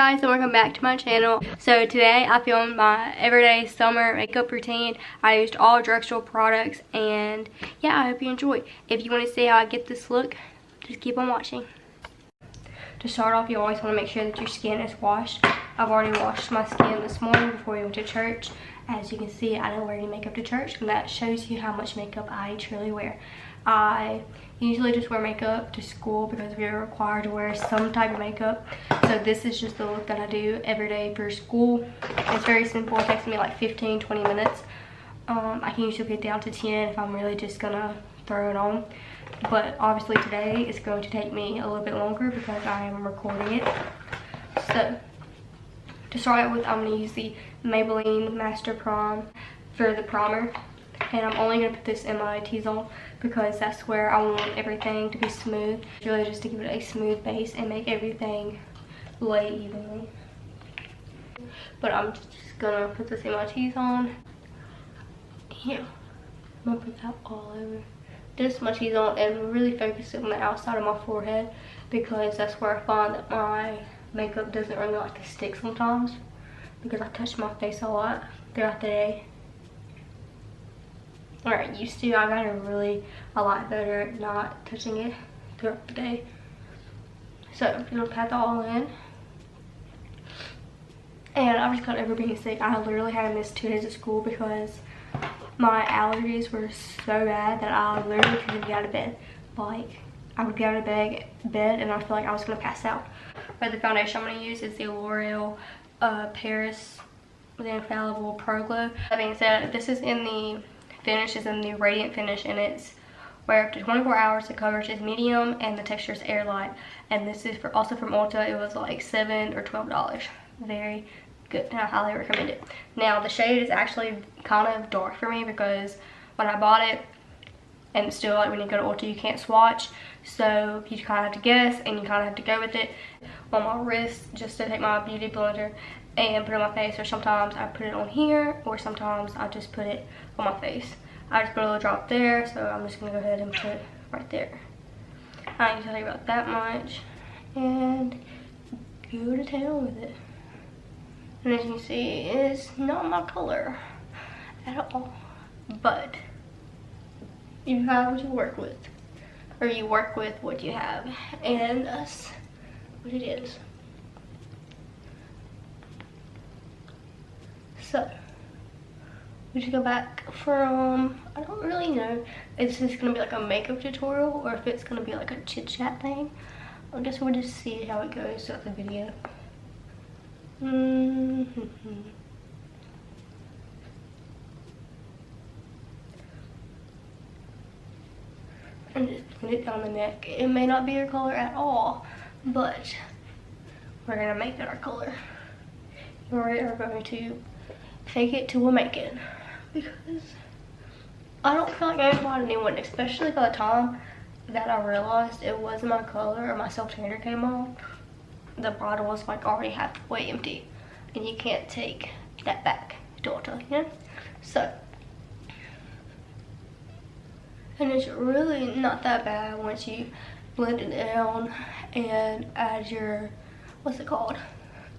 guys, and welcome back to my channel. So today I filmed my everyday summer makeup routine. I used all drugstore products, and yeah, I hope you enjoy. If you want to see how I get this look, just keep on watching. To start off, you always want to make sure that your skin is washed. I've already washed my skin this morning before we went to church. As you can see, I don't wear any makeup to church, and that shows you how much makeup I truly wear. I usually just wear makeup to school because we are required to wear some type of makeup. So this is just the look that I do every day for school. It's very simple. It takes me like 15-20 minutes. I can usually get down to 10 if I'm really just gonna throw it on. But obviously today it's going to take me a little bit longer because I am recording it. So to start out with, I'm going to use the Maybelline Master Prom for the primer. And I'm only going to put this in my T-zone because that's where I want everything to be smooth. It's really just to give it a smooth base and make everything lay evenly. But I'm just going to put this in my T-zone. Here. I'm going to put that all over. Just my T-zone and really focus it on the outside of my forehead because that's where I find that my makeup doesn't really like to stick sometimes because I touch my face a lot throughout the day. Alright, used to. I got a lot better at not touching it throughout the day. So I'm gonna pat that all in. And I just got over being sick. I literally had to miss 2 days of school because my allergies were so bad that I literally couldn't get out of bed. Like, I would get out of bed and I feel like I was gonna pass out. But the foundation I'm gonna use is the L'Oreal Paris the Infallible Pro Glow. That being said, this is in the finish, is in the Radiant finish, and it's wear up to 24 hours. The coverage is medium and the texture is air light. And this is also from Ulta. It was like $7 or $12. Very good, and I highly recommend it. Now the shade is actually kind of dark for me because when I bought it, and still, like, when you go to Ulta you can't swatch, so you kind of have to guess and you kind of have to go with it. On my wrist, just to take my beauty blender and put it on my face, or sometimes I put it on here, or sometimes I just put it on my face. I just put a little drop there, so I'm just gonna go ahead and put it right there. I need to tell you about that much and go to town with it. And as you can see, it's not my color at all, but you have what you work with, or you work with what you have, and that's what it is. So we just go back from, I don't really know if this is gonna be like a makeup tutorial or if it's gonna be like a chit chat thing. I guess we'll just see how it goes throughout the video. And just put it down the neck. It may not be your color at all, but we're gonna make it our color. We are going to fake it till we make it, because I don't feel like I bought a new one, especially by the time that I realized it wasn't my color or my self-tanner came off. The bottle was like already halfway empty, and you can't take that back to Ulta, you know? So, and it's really not that bad once you blend it down and add your, what's it called,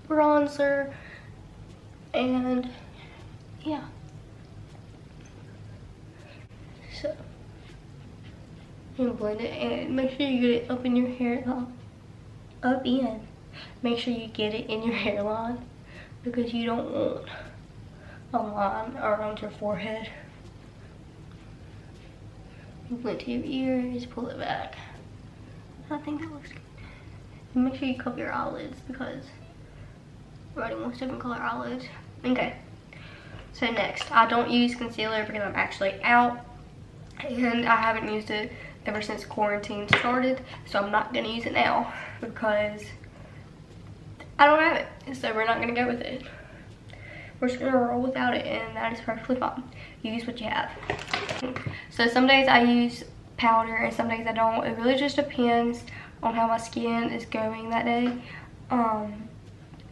bronzer, and yeah. So you blend it and make sure you get it up in your hairline. Make sure you get it in your hairline because you don't want a line around your forehead. You blend to your ears, pull it back. I think that looks good. And make sure you cover your eyelids because everybody wants different color eyelids. Okay. So next, I don't use concealer because I'm actually out, and I haven't used it ever since quarantine started, so I'm not gonna use it now because I don't have it, so we're not gonna go with it. We're just gonna roll without it, and that is perfectly fine. Use what you have. So some days I use powder and some days I don't. It really just depends on how my skin is going that day.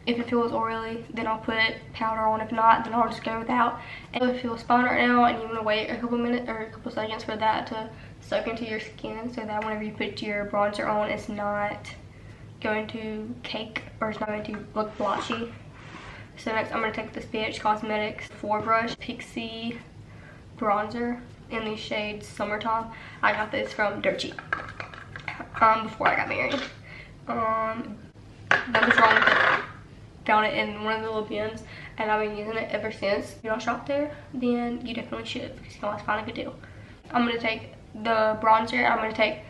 If it feels oily, then I'll put powder on. If not, then I'll just go without. And if it feels fine right now and you want to wait a couple minutes or a couple seconds for that to soak into your skin so that whenever you put your bronzer on, it's not going to cake, or it's not going to look blotchy. So next I'm going to take this BH Cosmetics 4 brush Pixie bronzer in the shade Summertime. I got this from Dirt Cheap before I got married. Nothing's wrong with it. Found it in one of the little bins and I've been using it ever since. If you don't shop there, then you definitely should, because you can always find a good deal. I'm going to take the bronzer, I'm going to take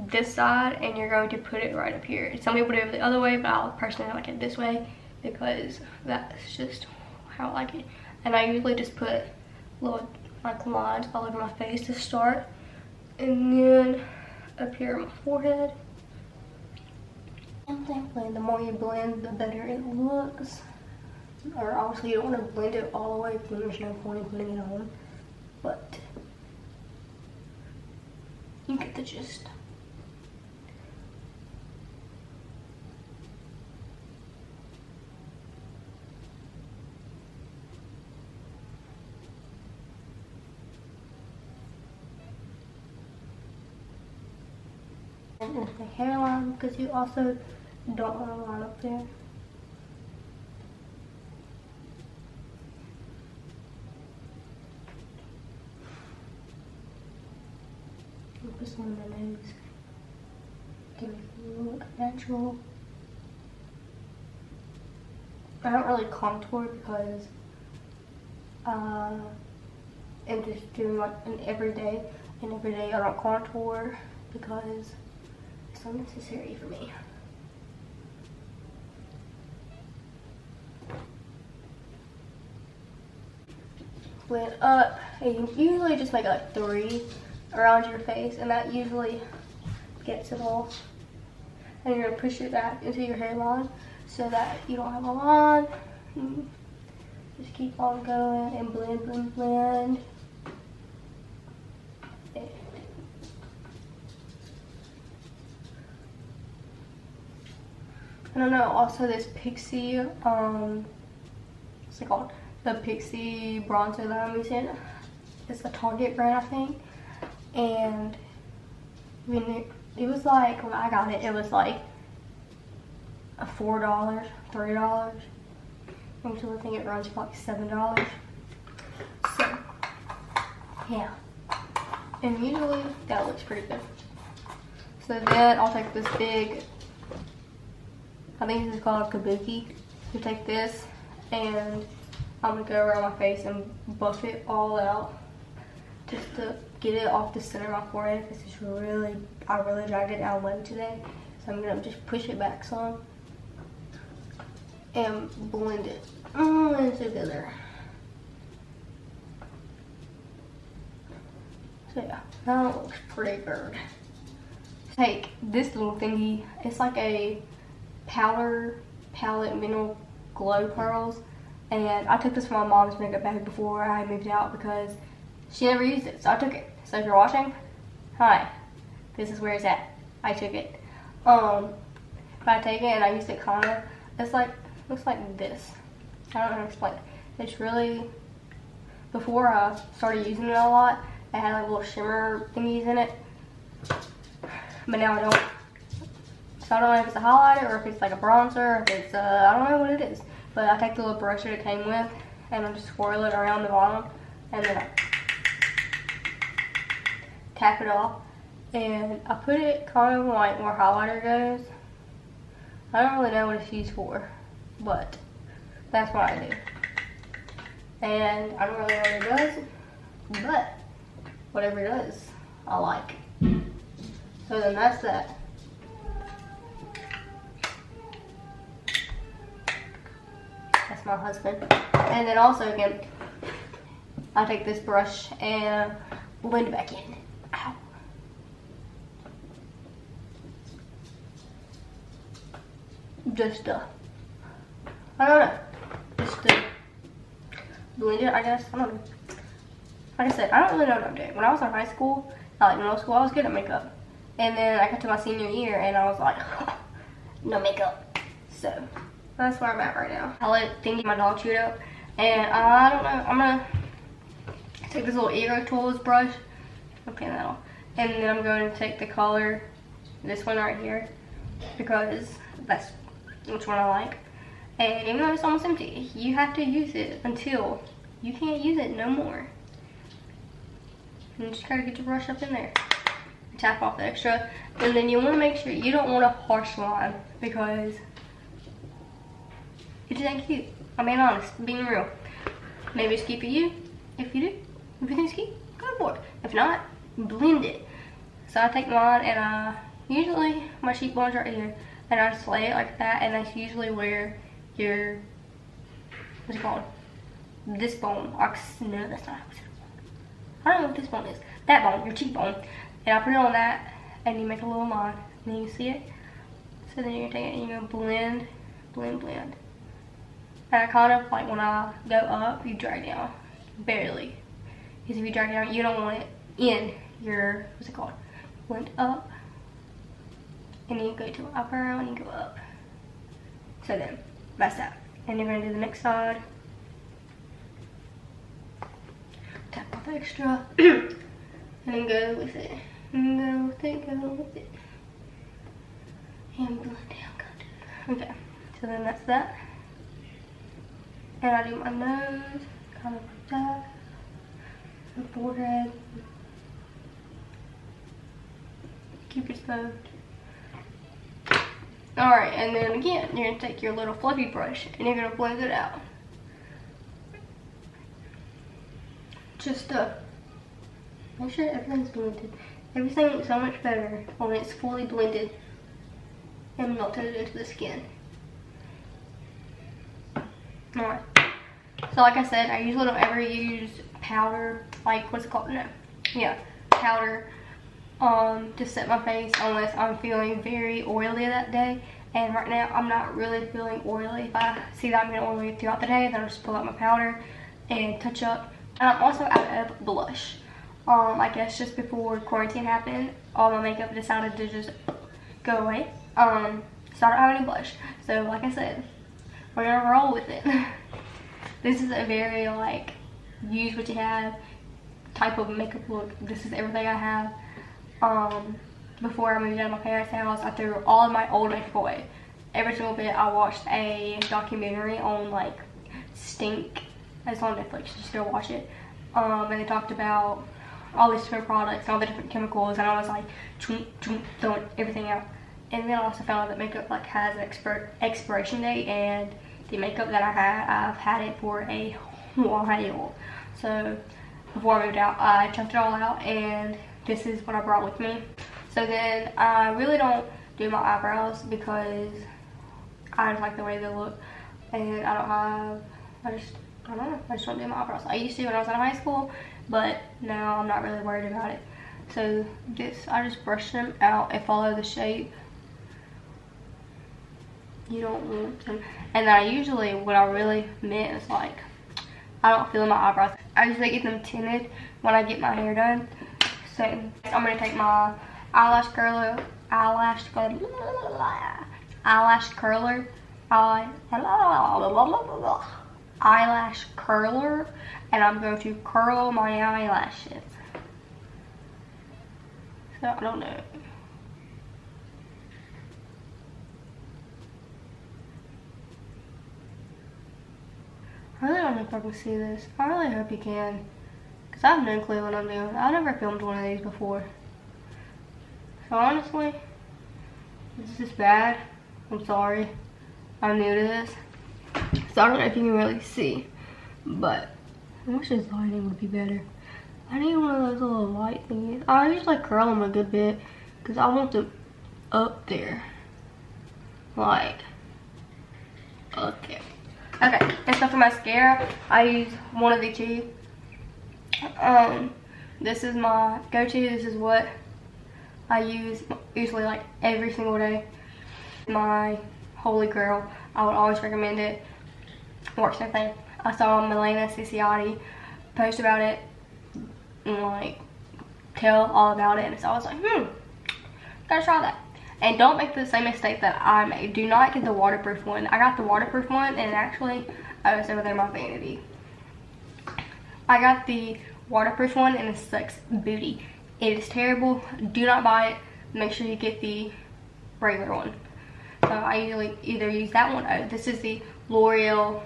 this side and you're going to put it right up here. Some people do it the other way, but I personally like it this way because that's just how I like it. And I usually just put little like lines all over my face to start, and then up here on my forehead. And then the more you blend, the better it looks. Or obviously you don't want to blend it all the way because there's no point in putting it on, but you get the gist. And the hairline, because you also don't want to line up there. Put some on the nose to make it look natural. I don't really contour because I'm just doing like an everyday, and every day I don't contour because it's unnecessary for me. Blend up, and you usually just make like 3 around your face, and that usually gets it all. And you're gonna push it back into your hairline so that you don't have a line. Just keep on going and blend, blend, blend. And I know also this Pixie, what's it called? The Pixie bronzer that I'm using. It's a Target brand, I think. And when it was like, when I got it, it was like a $4, $3. Until I think it runs for like $7. So, yeah. And usually that looks pretty good. So then I'll take this big, I think this is called Kabuki. You take this and I'm gonna go around my face and buff it all out just to get it off the center of my forehead, because it's really, I really dragged it down low today. So I'm gonna just push it back some and blend it all together. So yeah, that looks pretty good. Take this little thingy, it's like a powder palette mineral glow pearls, and I took this from my mom's makeup bag before I moved out because she never used it, so I took it. So if you're watching, hi, this is where it's at. I took it. But I take it and I used it kinda, it's like, looks like this. I don't know how to explain it. It's really, before I started using it a lot, it had like little shimmer thingies in it, but now I don't. So I don't know if it's a highlighter or if it's like a bronzer, or if it's, I don't know what it is. But I take the little brush that it came with and I just swirl it around the bottom and then I tap it off. And I put it kind of like where highlighter goes. I don't really know what it's used for, but that's what I do. And I don't really know what it does, but whatever it does, I like. So then that's that. That's my husband. And then also again, I take this brush and blend it back in. Ow. Just I don't know. Just blend it, I guess. I don't know. Like I said, I don't really know what I'm doing. When I was in high school, like middle school, I was good at makeup. And then I got to my senior year and I was like, no makeup. So that's where I'm at right now. I let Thingy, my dog, chew it up. And I don't know, I'm gonna take this little Ego Tools brush. I'll pan that off. And then I'm going to take the color, this one right here, because That's which one I like. And even though it's almost empty, you have to use it until you can't use it no more. And you just gotta get your brush up in there. Tap off the extra. And then you wanna make sure you don't want a harsh line because it just ain't cute. I'm being honest, being real. Maybe it's cute for you. If you do, if you think it's cute, go for it. If not, blend it. So I take mine and I usually, my cheekbone's right here, and I just lay it like that, and that's usually where your, what's it called? This bone, no, that's not what I don't know what this bone is. That bone, your cheekbone. And I put it on that, and you make a little line, and then you see it. So then you're gonna take it and you're gonna blend, blend, blend. And I kind of, like when I go up, you drag down, barely. Because if you drag down, you don't want it in your, what's it called? Blend up. And then you go to an eyebrow and you go up. So then, that's that. And you're gonna do the next side. Tap off extra. And then go with it. And go with it, go with it. And blend down, kind of. Okay, so then that's that. And I do my nose, kind of like that. The forehead. Keep it smooth. Alright, and then again, you're going to take your little fluffy brush and you're going to blend it out. Just make sure everything's blended. Everything looks so much better when it's fully blended and melted into the skin. Alright. So like I said, I usually don't ever use powder, like what's it called? No. Yeah, powder to set my face unless I'm feeling very oily that day. And right now I'm not really feeling oily. If I see that I'm getting oily throughout the day, then I'll just pull out my powder and touch up. And I'm also out of blush. I guess just before quarantine happened, all my makeup decided to just go away. So I don't have any blush. So like I said, we're gonna roll with it. This is a very like use what you have type of makeup look. This is everything I have. Before I moved out of my parents' house, I threw all of my old makeup away. Every single bit. I watched a documentary on like stink. It's on Netflix. Just go watch it. And they talked about all these different products, all the different chemicals, and I was like throwing everything out. And then I also found out that makeup like has an expiration date, and the makeup that I've had it for a while. So before I moved out, I chunked it all out, and this is what I brought with me. So then I really don't do my eyebrows because I just like the way they look, and I don't know, I just don't do my eyebrows. I used to when I was in high school, but now I'm not really worried about it. So this, I just brush them out and follow the shape. You don't want them. And then I usually, what I really meant is like, I don't feel my eyebrows. I usually get them tinted when I get my hair done. So I'm gonna take my eyelash curler, and I'm going to curl my eyelashes. So I don't know. I really don't know if I can see this. I really hope you can, because I have no clue what I'm doing. I've never filmed one of these before. So honestly, this is bad. I'm sorry. I'm new to this. So I don't know if you can really see, but I wish this lighting would be better. I need one of those little light thingies. I usually curl them a good bit because I want them up there. Like, up there. Okay, and so for mascara, I use one of the two. This is my go-to. This is what I use usually like every single day. My holy grail. I would always recommend it. Works and everything. I saw Milena Ciciotti post about it and like tell all about it, and so I was like, gotta try that. And don't make the same mistake that I made. Do not get the waterproof one. I got the waterproof one, and actually I was over there in my vanity. I got the waterproof one, and it sucks booty. It is terrible. Do not buy it. Make sure you get the regular one. So I usually either use that one. Oh, this is the L'Oreal.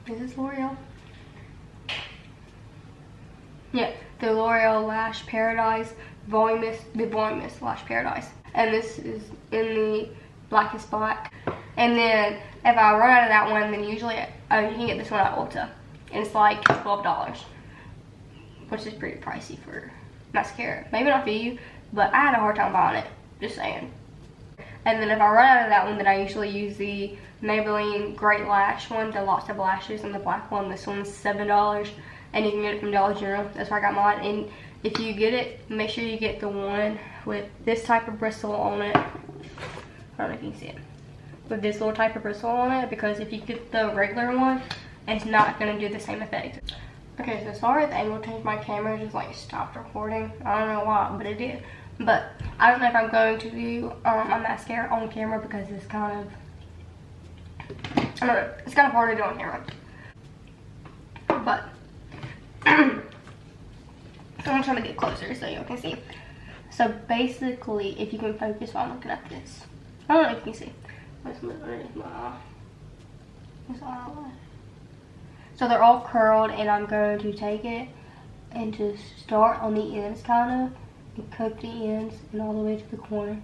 Is this L'Oreal? Yeah, the L'Oreal Lash Paradise Voluminous Lash Paradise. And this is in the blackest black. And then if I run out of that one, then usually, oh, you can get this one at Ulta. And it's like $12, which is pretty pricey for mascara. Maybe not for you, but I had a hard time buying it, just saying. And then if I run out of that one, then I usually use the Maybelline Great Lash one, the Lots of Lashes, and the black one. This one's $7, and you can get it from Dollar General. That's where I got mine. And if you get it, make sure you get the one with this type of bristle on it. I don't know if you can see it. With this little type of bristle on it, because if you get the regular one, it's not going to do the same effect. Okay, so sorry the angle changed. My camera just like stopped recording. I don't know why, but it did. But I don't know if I'm going to do my mascara on camera because it's kind of, I don't know, it's kind of hard to do on camera. But I'm trying to get closer so y'all can see. So basically, if you can focus while I'm looking at this, I don't know if you can see. Let's move underneath my eye. So they're all curled, and I'm going to take it and just start on the ends kind of, and coat the ends and all the way to the corner.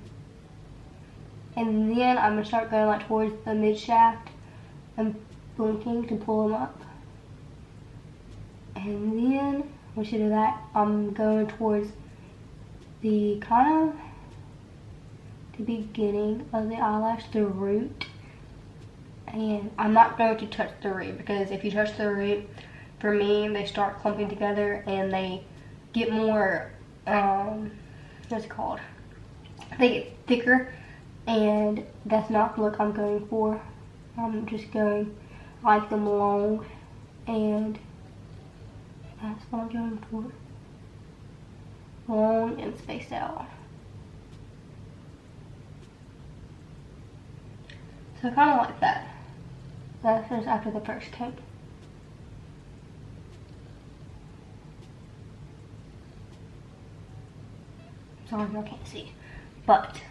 And then I'm going to start going like towards the mid shaft and blinking to pull them up. And then once you do that, I'm going towards the kind of the beginning of the eyelash, the root. And I'm not going to touch the root, because if you touch the root, for me, they start clumping together and they get more, what's it called? They get thicker, and that's not the look I'm going for. I'm just going, I like them long, and that's what I'm going for. Long and spaced out. So kind of like that. That's just after the first coat. Sorry, y'all can't see, but so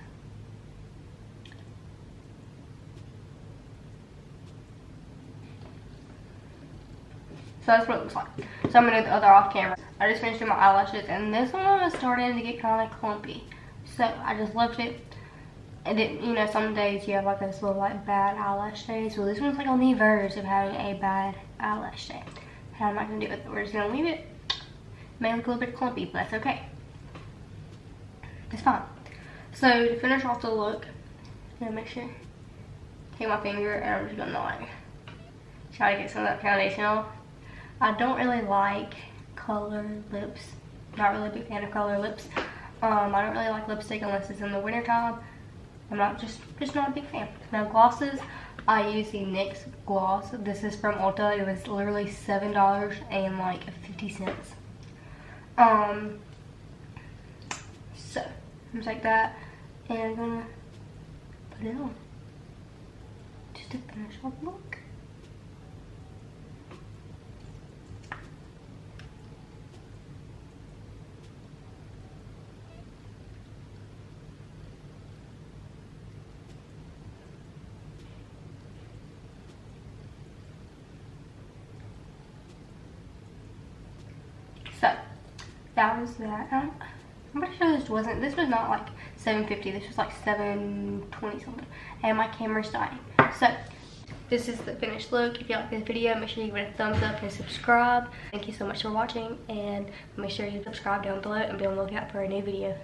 that's what it looks like. So I'm gonna do the other off camera. I just finished doing my eyelashes, and this one was starting to get kind of clumpy, so I just left it. And it, you know, some days you have like this little like bad eyelash days. Well, this one's like on the verge of having a bad eyelash day. And I'm not gonna do it. We're just gonna leave it. May look a little bit clumpy, but that's okay. It's fine. So to finish off the look, I'm gonna make sure, take my finger and I'm just gonna like try to get some of that foundation off. I don't really like colored lips. Not really a big fan of colored lips. I don't really like lipstick unless it's in the winter time. I'm not just not a big fan. Now glosses, I use the NYX gloss. This is from Ulta. It was literally $7 and like 50 cents. So I'm just like that, and I'm gonna put it on just to finish off the look. So that was that. I'm pretty sure this was not like $7.50. This was like $7.20 something. And my camera's dying. So this is the finished look. If you like this video, make sure you give it a thumbs up and subscribe. Thank you so much for watching, and make sure you subscribe down below and be on the lookout for a new video.